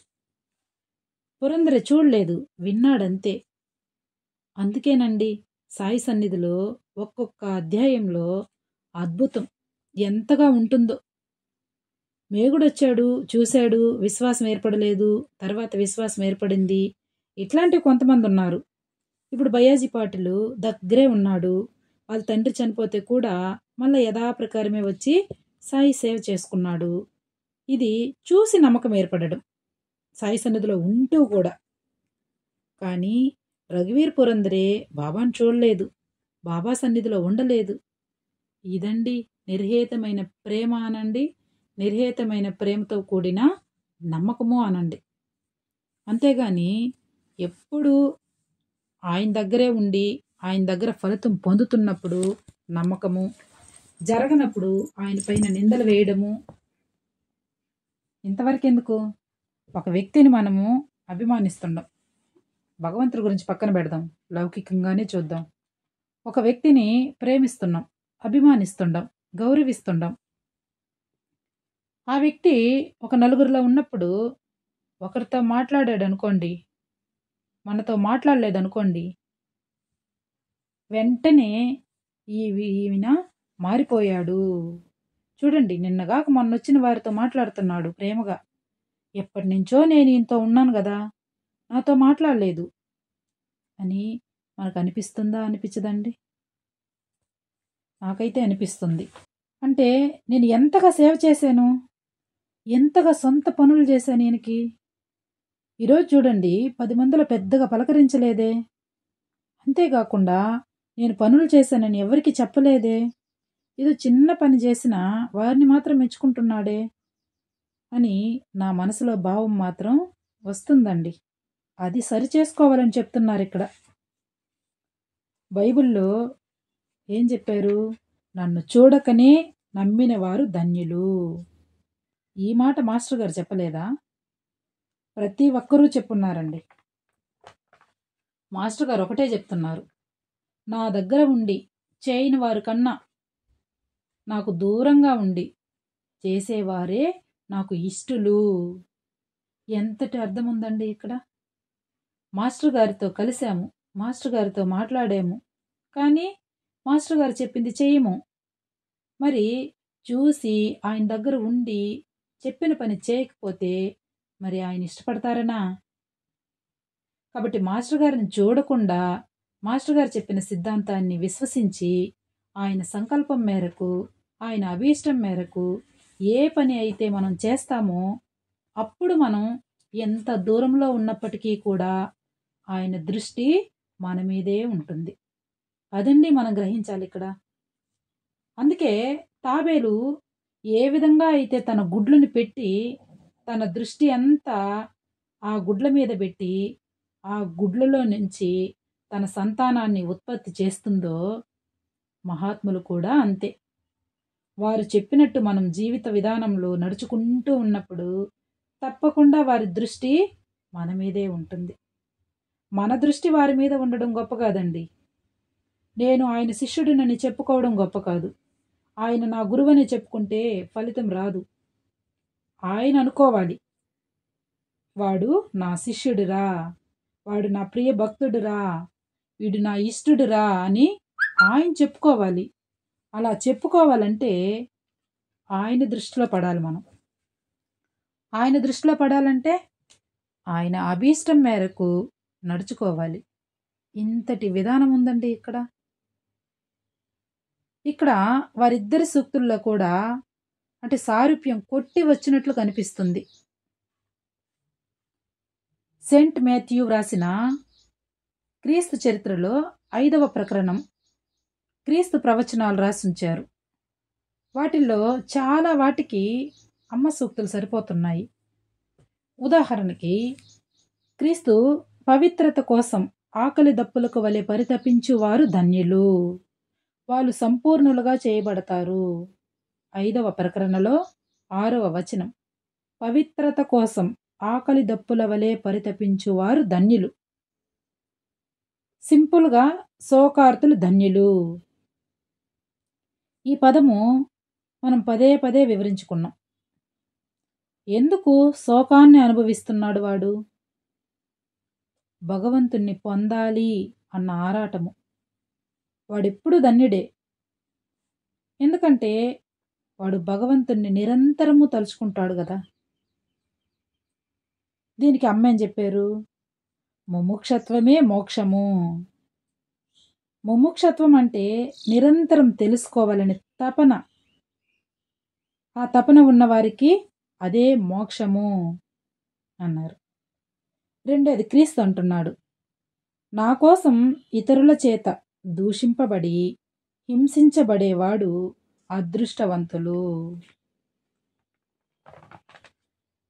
పురందరే చూడలేదు, విన్నాడంతే. అందుకేనండి సాయి సన్నిధిలో ఒక్కొక్క అధ్యాయంలో అద్భుతం ఎంతగా ఉంటుందో. మేగుడొచ్చాడు, చూశాడు, విశ్వాసం ఏర్పడలేదు, తర్వాత విశ్వాసం ఏర్పడింది. ఇట్లాంటివి కొంతమంది ఉన్నారు. ఇప్పుడు బయ్యాజీ పాటిలు దగ్గరే ఉన్నాడు. వాళ్ళ తండ్రి చనిపోతే కూడా మళ్ళీ యథాప్రకారమే వచ్చి సాయి సేవ చేసుకున్నాడు. ఇది చూసి నమ్మకం ఏర్పడడం, సాయి సన్నిధిలో ఉంటూ కూడా. కానీ రఘువీర్ పురందరే బాబాను చూడలేదు, బాబా సన్నిధిలో ఉండలేదు. ఇదండి నిర్హేతమైన ప్రేమ అనండి, నిర్హేతమైన ప్రేమతో కూడిన నమ్మకము అనండి. అంతేగాని ఎప్పుడు ఆయన దగ్గరే ఉండి ఆయన దగ్గర ఫలితం పొందుతున్నప్పుడు నమ్మకము, జరగనప్పుడు ఆయన పైన నిందలు వేయడము ఇంతవరకు ఎందుకు? ఒక వ్యక్తిని మనము అభిమానిస్తుండం, భగవంతుడి గురించి పక్కన పెడదాం, లౌకికంగానే చూద్దాం. ఒక వ్యక్తిని ప్రేమిస్తున్నాం, అభిమానిస్తుండం, గౌరవిస్తుండం. ఆ వ్యక్తి ఒక నలుగురిలో ఉన్నప్పుడు ఒకరితో మాట్లాడాడు అనుకోండి, మనతో మాట్లాడలేదనుకోండి, వెంటనే ఈయన మారిపోయాడు, చూడండి నిన్నగాక మొన్నొచ్చిన వారితో మాట్లాడుతున్నాడు ప్రేమగా, ఎప్పటి నుంచో నేను ఈయనతో ఉన్నాను కదా, నాతో మాట్లాడలేదు అని మనకు అనిపిస్తుందా? అనిపించదండి? నాకైతే అనిపిస్తుంది. అంటే నేను ఎంతగా సేవ చేశాను, ఎంతగా సొంత పనులు చేశాను ఈయనకి. ఈరోజు చూడండి 10 మందిలో పెద్దగా పలకరించలేదే, అంతేకాకుండా నేను పనులు చేశానని ఎవరికి చెప్పలేదే, ఏదో చిన్న పని చేసినా వారిని మాత్రం మెచ్చుకుంటున్నాడే అని నా మనసులో భావం మాత్రం వస్తుందండి. అది సరి చేసుకోవాలని చెప్తున్నారు ఇక్కడ. బైబిల్లో ఏం చెప్పారు? నన్ను చూడకనే నమ్మిన వారు ధన్యులు. ఈ మాట మాస్టర్ గారు చెప్పలేదా? ప్రతి ఒక్కరూ చెప్పున్నారండి. మాస్టర్ గారు ఒకటే చెప్తున్నారు, నా దగ్గర ఉండి చేయని వారి కన్నా నాకు దూరంగా ఉండి చేసేవారే నాకు ఇష్టలు. ఎంతటి అర్థం ఉందండి ఇక్కడ. మాస్టర్ గారితో కలిసాము, మాస్టర్ గారితో మాట్లాడాము, కానీ మాస్టర్ గారు చెప్పింది చేయము. మరి చూసి ఆయన దగ్గర ఉండి చెప్పిన పని చేయకపోతే మరి ఆయన ఇష్టపడతారనా? కాబట్టి మాస్టర్ గారిని చూడకుండా మాస్టర్ గారు చెప్పిన సిద్ధాంతాన్ని విశ్వసించి ఆయన సంకల్పం మేరకు, ఆయన అభీష్టం మేరకు ఏ పని అయితే మనం చేస్తామో అప్పుడు మనం ఎంత దూరంలో ఉన్నప్పటికీ కూడా ఆయన దృష్టి మన మీదే ఉంటుంది. అదండి మనం గ్రహించాలి ఇక్కడ. అందుకే తాబేలు ఏ విధంగా అయితే తన గుడ్లను పెట్టి తన దృష్టి అంతా ఆ గుడ్ల మీద పెట్టి ఆ గుడ్లలో నుంచి తన సంతానాన్ని ఉత్పత్తి చేస్తుందో మహాత్ములు కూడా అంతే. వారు చెప్పినట్టు మనం జీవిత విధానంలో నడుచుకుంటూ ఉన్నప్పుడు తప్పకుండా వారి దృష్టి మన మీదే ఉంటుంది. మన దృష్టి వారి మీద ఉండడం గొప్ప కాదండి. నేను ఆయన శిష్యుడినని చెప్పుకోవడం గొప్ప కాదు. ఆయన నా గురువని చెప్పుకుంటే ఫలితం రాదు. ఆయన అనుకోవాలి, వాడు నా శిష్యుడిరా, వాడు నా ప్రియ భక్తుడురా, వీడు నా ఇష్టుడురా అని ఆయన చెప్పుకోవాలి. అలా చెప్పుకోవాలంటే ఆయన దృష్టిలో పడాలి మనం. ఆయన దృష్టిలో పడాలంటే ఆయన అభీష్టం మేరకు నడుచుకోవాలి. ఇంతటి విధానం ఉందండి ఇక్కడ. ఇక్కడ వారిద్దరి సూక్తుల్లో కూడా అంటే సారూప్యం కొట్టి వచ్చినట్లు కనిపిస్తుంది. సెయింట్ మాథ్యూ వ్రాసిన క్రీస్తు చరిత్రలో 5వ ప్రకరణం క్రీస్తు ప్రవచనాలు రాసుంచారు. వాటిల్లో చాలా వాటికి అమ్మ సూక్తులు సరిపోతున్నాయి. ఉదాహరణకి క్రీస్తు పవిత్రత కోసం ఆకలి దప్పులకు వలె పరితపించువారు ధన్యులు, వాళ్ళు సంపూర్ణులుగా చేయబడతారు. 5వ ప్రకరణలో 6వ వచనం. పవిత్రత కోసం ఆకలి దప్పుల వలె పరితపించువారు ధన్యులు. సింపుల్గా శోకార్తులు ధన్యులు. ఈ పదము మనం పదే పదే వివరించుకున్నాం. ఎందుకు శోకాన్ని అనుభవిస్తున్నాడు వాడు? భగవంతుణ్ణి పొందాలి అన్న ఆరాటము. వాడెప్పుడు ధన్యుడే. ఎందుకంటే వాడు భగవంతుణ్ణి నిరంతరము తలుచుకుంటాడు కదా. దీనికి అమ్మేం చెప్పారు? ముముక్షత్వమే మోక్షము. ముముక్షత్వం అంటే నిరంతరం తెలుసుకోవాలని తపన. ఆ తపన ఉన్నవారికి అదే మోక్షము అన్నారు. రెండోది క్రీస్తు అంటున్నాడు, నా కోసం ఇతరుల చేత దూషింపబడి హింసించబడేవాడు అదృష్టవంతులు.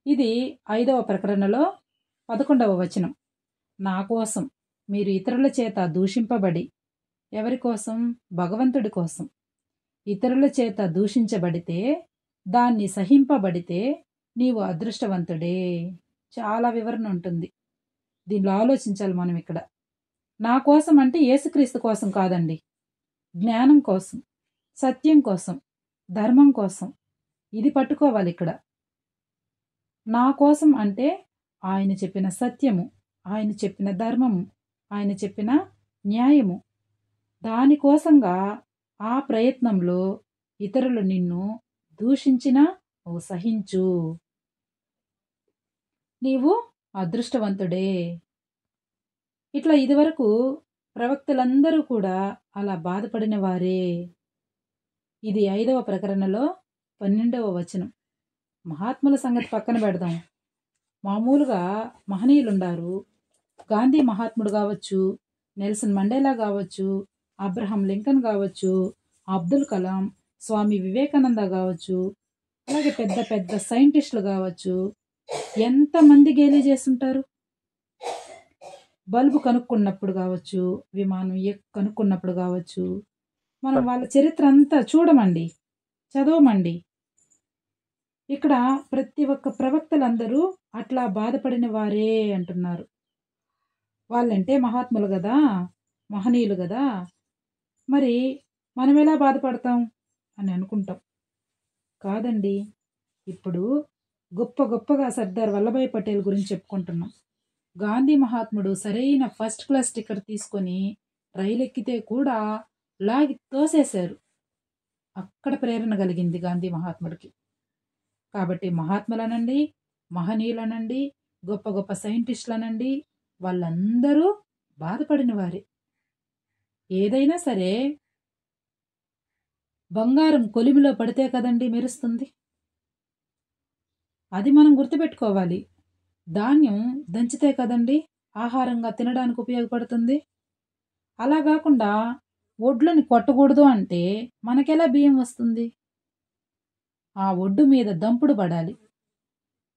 ఇది 5వ ప్రకరణలో 11వ వచనం. నా కోసం మీరు ఇతరుల చేత దూషింపబడి, ఎవరి కోసం? భగవంతుడి కోసం. ఇతరుల చేత దూషించబడితే, దాన్ని సహింపబడితే నీవు అదృష్టవంతుడే. చాలా వివరణ ఉంటుంది. దీనిలో ఆలోచించాలి మనం ఇక్కడ. నా కోసం అంటే యేసుక్రీస్తు కోసం కాదండి, జ్ఞానం కోసం, సత్యం కోసం, ధర్మం కోసం. ఇది పట్టుకోవాలి ఇక్కడ. నా కోసం అంటే ఆయన చెప్పిన సత్యము, ఆయన చెప్పిన ధర్మము, ఆయన చెప్పిన న్యాయము. దానికోసంగా ఆ ప్రయత్నంలో ఇతరులు నిన్ను దూషించినా నువ్వు సహించు, నీవు అదృష్టవంతుడే. ఇట్లా ఇదివరకు ప్రవక్తలందరూ కూడా అలా బాధపడిన వారే. ఇది 5వ ప్రకరణలో 12వ వచనం. మహాత్ముల సంగతి పక్కన పెడదాం. మామూలుగా మహనీయులుండారు. గాంధీ మహాత్ముడు కావచ్చు, నెల్సన్ మండేలా కావచ్చు, అబ్రహం లింకన్ కావచ్చు, అబ్దుల్ కలాం, స్వామి వివేకానంద కావచ్చు, అలాగే పెద్ద పెద్ద సైంటిస్టులు కావచ్చు. ఎంతమంది గేలి చేస్తుంటారు. బల్బు కనుక్కున్నప్పుడు కావచ్చు, విమానం కనుక్కున్నప్పుడు కావచ్చు. మనం వాళ్ళ చరిత్ర అంతా చూడమండి, చదవమండి. ఇక్కడ ప్రతి ఒక్క ప్రవక్తలందరూ అట్లా బాధపడిన వారే అంటున్నారు. వాళ్ళంటే మహాత్ములు కదా, మహనీయులు కదా, మరి మనం ఎలా బాధపడతాం అని అనుకుంటాం. కాదండి. ఇప్పుడు గొప్పగా సర్దార్ వల్లభాయ్ పటేల్ గురించి చెప్పుకుంటున్నాం. గాంధీ మహాత్ముడు సరైన ఫస్ట్ క్లాస్ టికెట్ తీసుకొని రైలు ఎక్కితే కూడా లాగి తోసేశారు. అక్కడ ప్రేరణ కలిగింది గాంధీ మహాత్ముడికి. కాబట్టి మహాత్ములనండి, మహనీయులనండి, గొప్ప గొప్ప సైంటిస్టులనండి, వాళ్ళందరూ బాధపడిన వారే. ఏదైనా సరే బంగారం కొలిమిలో పడితే కదండి మెరుస్తుంది. అది మనం గుర్తుపెట్టుకోవాలి. ధాన్యం దంచితే కదండి ఆహారంగా తినడానికి ఉపయోగపడుతుంది. అలా కాకుండా ఒడ్లని కొట్టకూడదు అంటే మనకెలా బియ్యం వస్తుంది? ఆ ఒడ్డు మీద దంపుడు పడాలి.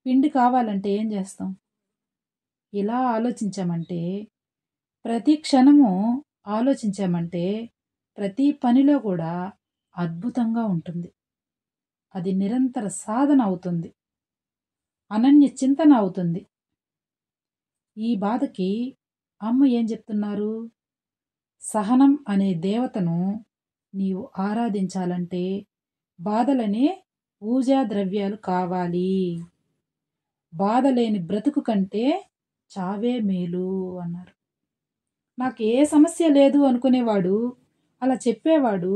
పిండి కావాలంటే ఏం చేస్తాం? ఇలా ఆలోచించామంటే, ప్రతి క్షణము ఆలోచించామంటే, ప్రతి పనిలో కూడా అద్భుతంగా ఉంటుంది. అది నిరంతర సాధన అవుతుంది. అనన్య చింతన అవుతుంది. ఈ బాధకి అమ్మ ఏం చెప్తున్నారు? సహనం అనే దేవతను నీవు ఆరాధించాలంటే బాధలనే పూజా ద్రవ్యాలు కావాలి. బాధ లేని బ్రతుకు కంటే చావే మేలు అన్నారు. నాకు ఏ సమస్య లేదు అనుకునేవాడు, అలా చెప్పేవాడు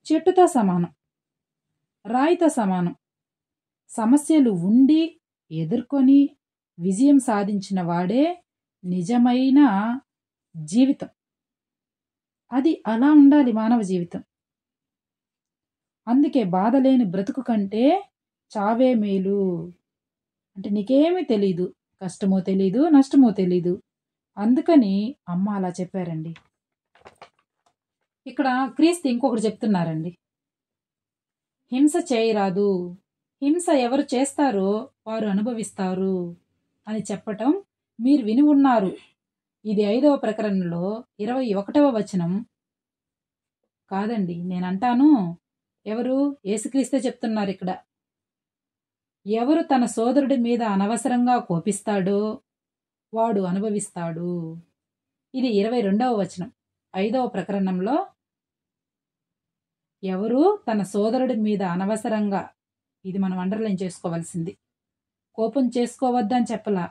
చెట్టుతో సమానం, రాయితో సమానం. సమస్యలు ఉండి ఎదుర్కొని విజయం సాధించిన వాడే నిజమైన జీవితం. అది అలా ఉండాలి మానవ జీవితం. అందుకే బాధ లేని బ్రతుకు కంటే చావే మేలు. అంటే నీకేమీ తెలీదు, కష్టమో తెలీదు, నష్టమో తెలీదు. అందుకని అమ్మ అలా చెప్పారండి. ఇక్కడ క్రీస్తు ఇంకొకటి చెప్తున్నారండి. హింస చేయరాదు, హింస ఎవరు చేస్తారో వారు అనుభవిస్తారు అని చెప్పటం మీరు విని ఉన్నారు. ఇది 5వ ప్రకరణలో 21వ వచనం కాదండి, నేనంటాను. ఎవరు? యేసుక్రీస్తే చెప్తున్నారు ఇక్కడ. ఎవరు తన సోదరుడి మీద అనవసరంగా కోపిస్తాడో వాడు అనుభవిస్తాడు. ఇది 22వ వచనం 5వ ప్రకరణంలో. ఎవరు తన సోదరుడి మీద అనవసరంగా, ఇది మనం అండర్లైన్ చేసుకోవాల్సింది. కోపం చేసుకోవద్దని చెప్పలా.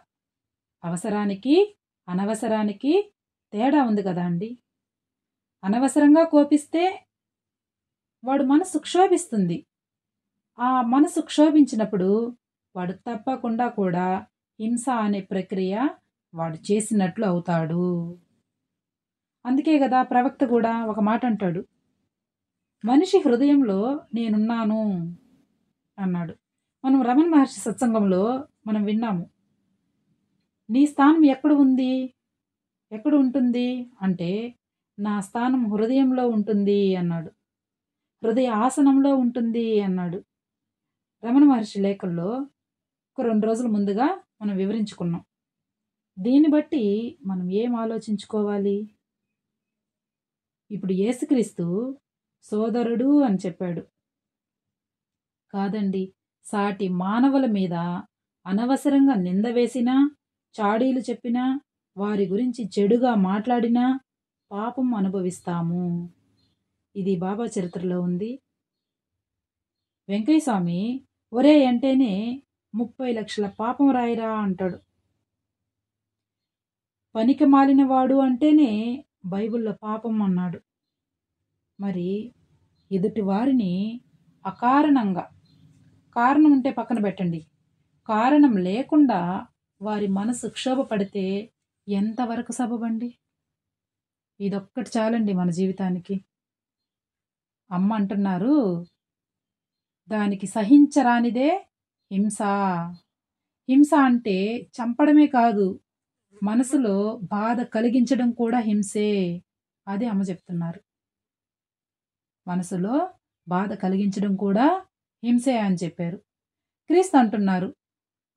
అవసరానికి అనవసరానికి తేడా ఉంది కదా అండి. అనవసరంగా కోపిస్తే వాడు మనసు క్షోభిస్తుంది. ఆ మనసు క్షోభించినప్పుడు వాడు తప్పకుండా కూడా హింస అనే ప్రక్రియ వాడు చేసినట్లు అవుతాడు. అందుకే కదా ప్రవక్త కూడా ఒక మాట అంటాడు, మనిషి హృదయంలో నేనున్నాను అన్నాడు. మనం రమణ మహర్షి సత్సంగంలో మనం విన్నాము. నీ స్థానం ఎక్కడ ఉంది, ఎక్కడ ఉంటుంది అంటే, నా స్థానం హృదయంలో ఉంటుంది అన్నాడు. హృదయ ఆసనంలో ఉంటుంది అన్నాడు. రమణ మహర్షి లేఖల్లో ఒక 2 రోజుల ముందుగా మనం వివరించుకున్నాం. దీన్ని బట్టి మనం ఏం ఆలోచించుకోవాలి? ఇప్పుడు యేసుక్రీస్తు సోదరుడు అని చెప్పాడు కాదండి, సాటి మానవుల మీద అనవసరంగా నింద వేసినా, చాడీలు చెప్పినా, వారి గురించి చెడుగా మాట్లాడినా పాపం అనుభవిస్తాము. ఇది బాబా చరిత్రలో ఉంది. వెంకయ్య స్వామి ఒరే అంటేనే 30 లక్షల పాపం రాయిరా అంటాడు. పనికి మాలినవాడు అంటేనే బైబిల్లో పాపం అన్నాడు. మరి ఎదుటి వారిని అకారణంగా, కారణం ఉంటే పక్కన పెట్టండి, కారణం లేకుండా వారి మనసు క్షోభపడితే ఎంతవరకు సబబండి? ఇదొక్కటి చాలండి మన జీవితానికి. అమ్మ అంటున్నారు, దానికి సహించరానిదే హింస. హింస అంటే చంపడమే కాదు, మనసులో బాధ కలిగించడం కూడా హింసే. అదే అమ్మ చెప్తున్నారు. మనసులో బాధ కలిగించడం కూడా హింసే అని చెప్పారు. క్రీస్తు అంటున్నారు,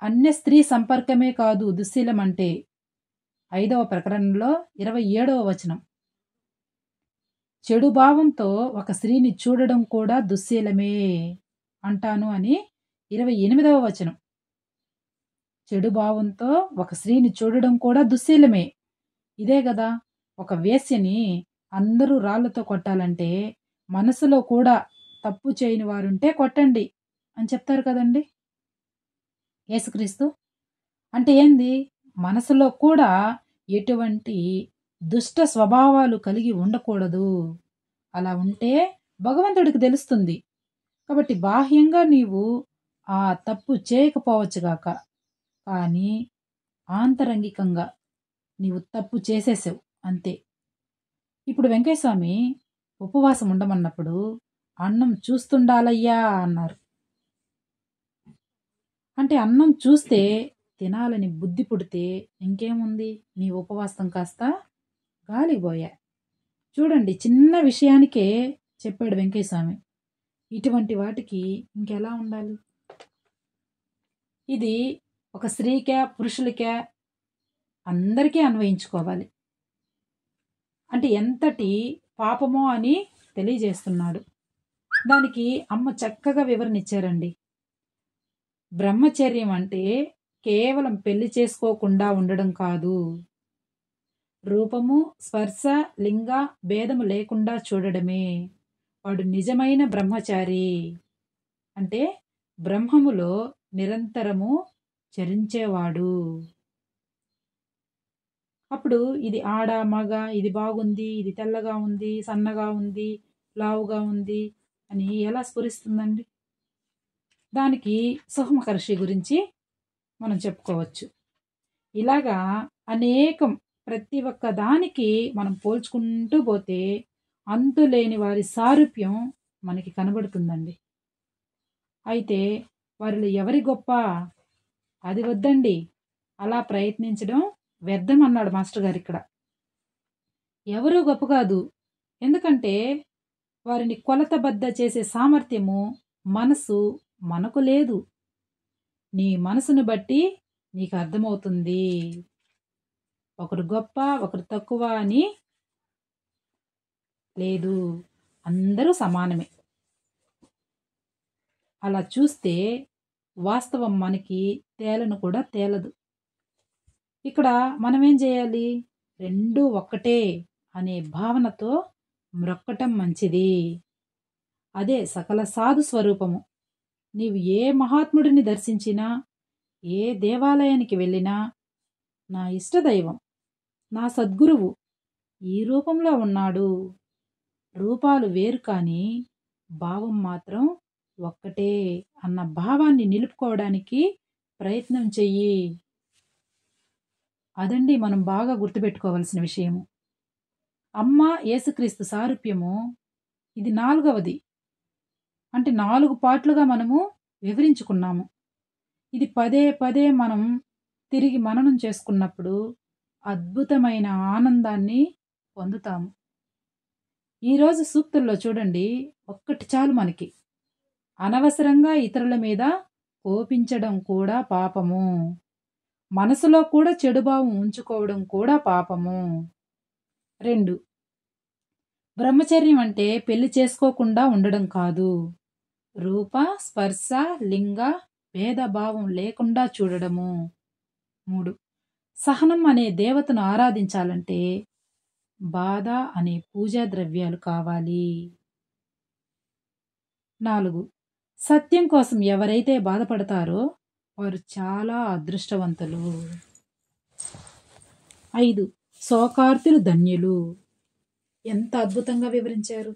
అన్య స్త్రీ సంపర్కమే కాదు దుశ్శీలం అంటే. 5వ ప్రకరణలో 27వ వచనం. చెడు భావంతో ఒక స్త్రీని చూడడం కూడా దుశ్శీలమే అంటాను అని 28వ వచనం. చెడు భావంతో ఒక స్త్రీని చూడడం కూడా దుశ్శీలమే. ఇదే కదా, ఒక వేశ్యని అందరూ రాళ్లతో కొట్టాలంటే మనసులో కూడా తప్పు చేయని వారుంటే కొట్టండి అని చెప్తారు కదండి యేసుక్రీస్తు. అంటే ఏంది? మనసులో కూడా ఎటువంటి దుష్ట స్వభావాలు కలిగి ఉండకూడదు. అలా ఉంటే భగవంతుడికి తెలుస్తుంది. కాబట్టి బాహ్యంగా నీవు ఆ తప్పు చేయకపోవచ్చుగాక, కానీ ఆంతరంగికంగా నీవు తప్పు చేసేసావు అంతే. ఇప్పుడు వెంకయ్యస్వామి ఉపవాసం ఉండమన్నప్పుడు అన్నం చూస్తుండాలయ్యా అన్నారు. అంటే అన్నం చూస్తే తినాలని బుద్ధి పుడితే ఇంకేముంది, నీ ఉపవాసం కాస్త గాలిపోయా. చూడండి, చిన్న విషయానికే చెప్పాడు వెంకయ్యస్వామి. ఇటువంటి వాటికి ఇంకెలా ఉండాలి? ఇది ఒక స్త్రీకే పురుషులకే అందరికీ అన్వయించుకోవాలి. అంటే ఎంతటి పాపమో అని తెలియజేస్తున్నాడు. దానికి అమ్మ చక్కగా వివరణ ఇచ్చారండి. బ్రహ్మచర్యం అంటే కేవలం పెళ్లి చేసుకోకుండా ఉండడం కాదు, రూపము స్పర్శ లింగ భేదము లేకుండా చూడడమే. వాడు నిజమైన బ్రహ్మచారి. అంటే బ్రహ్మములో నిరంతరము చరించేవాడు. అప్పుడు ఇది ఆడ మగ, ఇది బాగుంది, ఇది తెల్లగా ఉంది, సన్నగా ఉంది, లావుగా ఉంది అని ఎలా స్ఫురిస్తుందండి? దానికి సుహమహర్షి గురించి మనం చెప్పుకోవచ్చు. ఇలాగా అనేకం, ప్రతి ఒక్క దానికి మనం పోల్చుకుంటూ పోతే అంతులేని వారి సారూప్యం మనకి కనబడుతుందండి. అయితే వారిలో ఎవరి గొప్ప అది వద్దండి, అలా ప్రయత్నించడం వ్యర్థం అన్నాడు మాస్టర్ గారు ఇక్కడ. ఎవరూ గొప్ప కాదు, ఎందుకంటే వారిని కొలతబద్ద చేసే సామర్థ్యము మనసు మనకు లేదు. నీ మనసును బట్టి నీకు అర్థమవుతుంది ఒకరు గొప్ప ఒకరు తక్కువ అని లేదు, అందరూ సమానమే. అలా చూస్తే వాస్తవం మనకి తేలను కూడా తేలదు. ఇక్కడ మనమేం చేయాలి? రెండూ ఒక్కటే అనే భావనతో మ్రొక్కటం మంచిది. అదే సకల సాధు స్వరూపము. నీవు ఏ మహాత్ముడిని దర్శించినా, ఏ దేవాలయానికి వెళ్ళినా, నా ఇష్టదైవం, నా సద్గురువు ఈ రూపంలో ఉన్నాడు, రూపాలు వేరు కానీ భావం మాత్రం ఒక్కటే అన్న భావాన్ని నిలుపుకోవడానికి ప్రయత్నం చెయ్యి. అదండి మనం బాగా గుర్తుపెట్టుకోవాల్సిన విషయము. అమ్మ యేసుక్రీస్తు సారూప్యము ఇది 4వది. అంటే 4 పార్ట్లుగా మనము వివరించుకున్నాము. ఇది పదే పదే మనం తిరిగి మననం చేసుకున్నప్పుడు అద్భుతమైన ఆనందాన్ని పొందుతాము. ఈరోజు సూక్తుల్లో చూడండి, ఒక్కటి చాలు మనకి. అనవసరంగా ఇతరుల మీద కోపించడం కూడా పాపము, మనసులో కూడా చెడుభావం ఉంచుకోవడం కూడా పాపము. 2, బ్రహ్మచర్యం అంటే పెళ్లి చేసుకోకుండా ఉండడం కాదు, రూప స్పర్శ లింగ భేదభావం లేకుండా చూడడము. 3, సహనం అనే దేవతను ఆరాధించాలంటే బాధ అనే పూజా ద్రవ్యాలు కావాలి. 4, సత్యం కోసం ఎవరైతే బాధపడతారో వారు చాలా అదృష్టవంతులు. 5, శోకార్తులు ధన్యులు. ఎంత అద్భుతంగా వివరించారు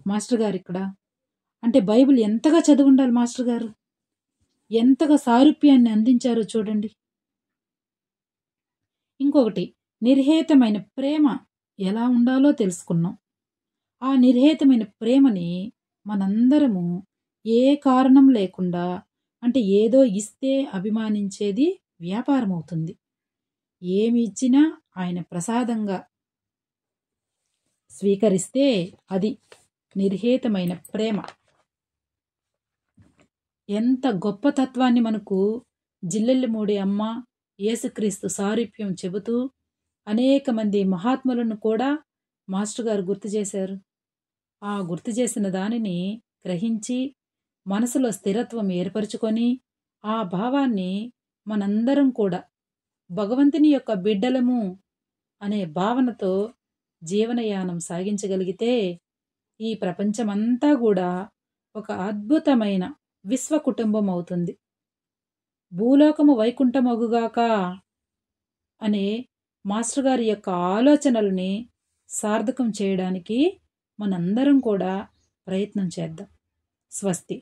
మాస్టర్ గారు ఇక్కడ. అంటే బైబిల్ ఎంతగా చదివి ఉండాలి మాస్టర్ గారు, ఎంతగా సారూప్యాన్ని అందించారో చూడండి. ఇంకొకటి, నిర్హేతమైన ప్రేమ ఎలా ఉండాలో తెలుసుకున్నాం. ఆ నిర్హేతమైన ప్రేమని మనందరము ఏ కారణం లేకుండా, అంటే ఏదో ఇస్తే అభిమానించేది వ్యాపారం అవుతుంది. ఏమి ఇచ్చినా ఆయన ప్రసాదంగా స్వీకరిస్తే అది నిర్హేతమైన ప్రేమ. ఎంత గొప్ప తత్వాన్ని మనకు జిల్లెళ్ళమూడి అమ్మ యేసుక్రీస్తు సారూప్యం చెబుతూ అనేక మంది మహాత్ములను కూడా మాస్టర్ గారు గుర్తు చేశారు. ఆ గుర్తు చేసిన దానిని గ్రహించి మనసులో స్థిరత్వం ఏర్పరచుకొని ఆ భావాన్ని మనందరం కూడా భగవంతుని యొక్క బిడ్డలము అనే భావనతో జీవనయానం సాగించగలిగితే ఈ ప్రపంచమంతా కూడా ఒక అద్భుతమైన విశ్వ కుటుంబం అవుతుంది. భూలోకము వైకుంఠమగుగాక అనే మాస్టర్ గారి యొక్క ఆలోచనల్ని సార్థకం చేయడానికి మనందరం కూడా ప్రయత్నం చేద్దాం. స్వస్తి.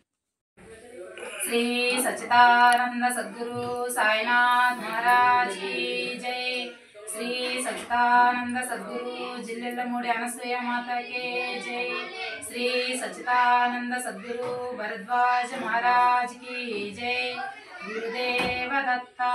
श्री सच्चिदानंद सद्गुरु साईनाथ महाराज की जय। श्री सच्चिदानंद सद्गुरु जिल्लेलमूడి అనసూయ माता के जय। श्री सच्चिदानंद सद्गुरु भरद्वाज महाराज की जय। गुरुदेव दत्ता।